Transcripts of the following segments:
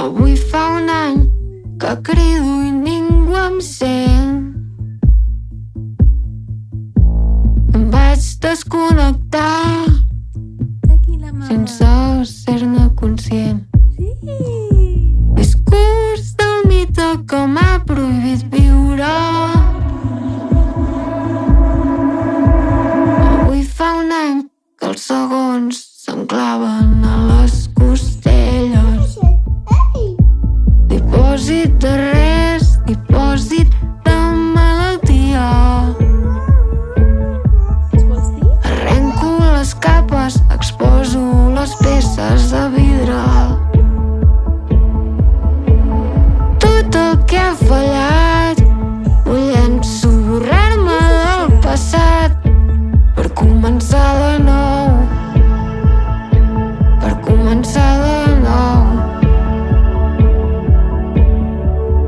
Avui fa un any que crido i ningú em sent. Em vaig desconnectar sense ser-ne conscient. Discurs del mite que m'ha prohibit viure. Avui fa un any que els segons s'enclaven a les costelles. Dipòsit de res, dipòsit de malaltia. Arrenco les capes, exposo les peces de vidre. Tot el que ha fallat ho llenço, borrar-me del passat per començar de nou. Per començar de nou.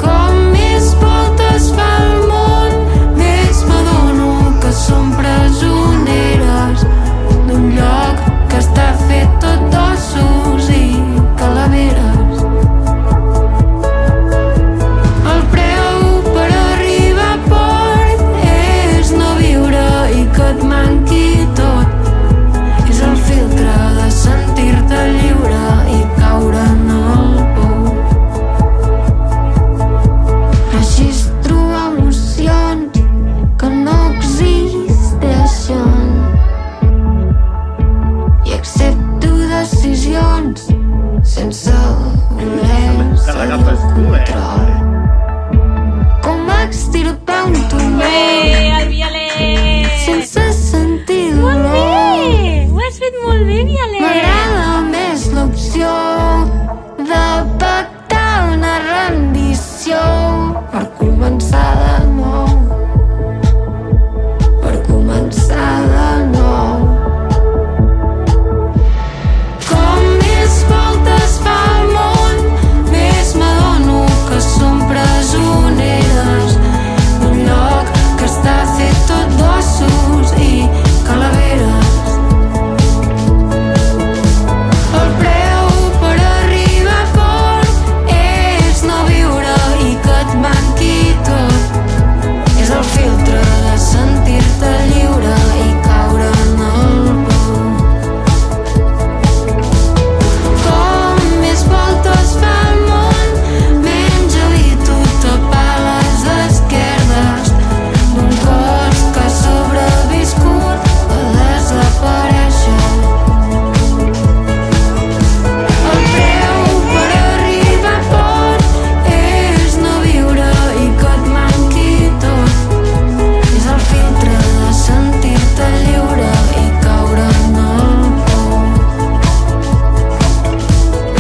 Com més voltes fa el món, més m'adono que som presoneres d'un lloc que està fet tot d'ossos i calaveres. El preu per arribar a port és no viure i que et manqui tot. És el filtre de sentir-te lliure i caure en el pou. Registro emocions que no existeixen i accepto decisions sense voler ser el control. Com extirpar un tumor El Violet! sense sentir dolor. Ho has fet molt bé, Violet! M'agrada més l'opció de pactar una rendició per començar de nou. Per començar de nou. Com més voltes fa el món, més m'adono que som presoneres d'un lloc que està fet tot d'ossos i calaveres. El preu per arribar a port és no viure i que et manqui tot. És el filtre de sentir-te lliure i caure en el pou. Com més voltes fa el món, menys evito tapar les esquerdes d'un cos que ha sobreviscut a desaparèixer. El preu per arribar a port és no viure i que et manqui tot. És el filtre de sentir-te lliure i caure en el pou.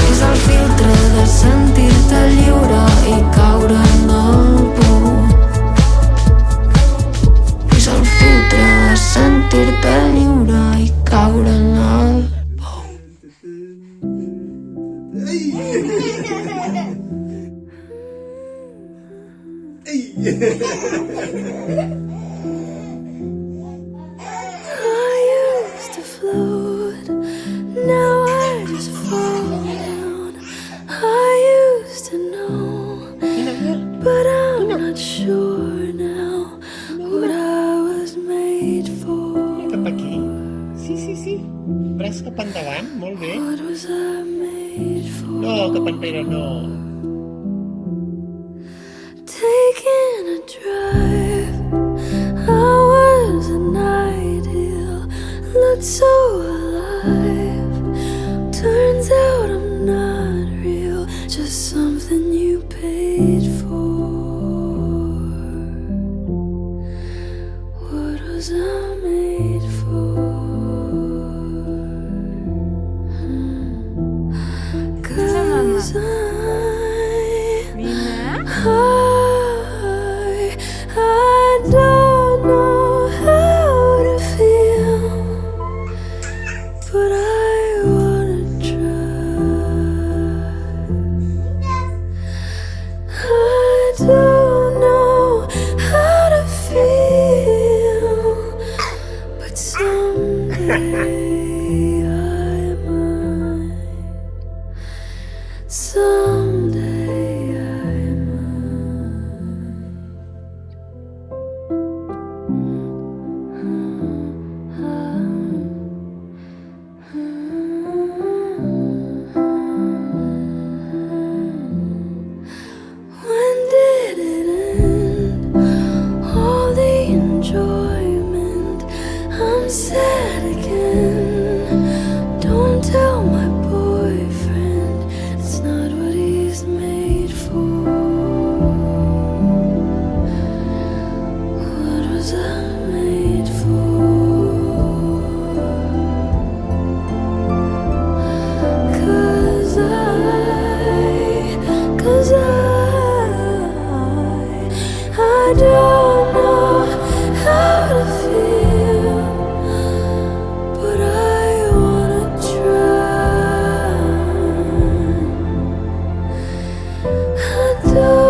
És el filtre de sentir-te lliure i caure en el pou. És el filtre de sentir-te lliure i caure en el pou. I used to float, now I just fall down. I used to know, but I'm not sure now what I was made for. Cap aquí. Sí. Braç cap endavant, molt bé. What was I made for? No, cap enrere no. Taking a drive, I was an ideal, looked so alive. Turns out I'm not real, just something you paid for. What was I made for? 'Cause I don't know how to feel, but I wanna try. dark.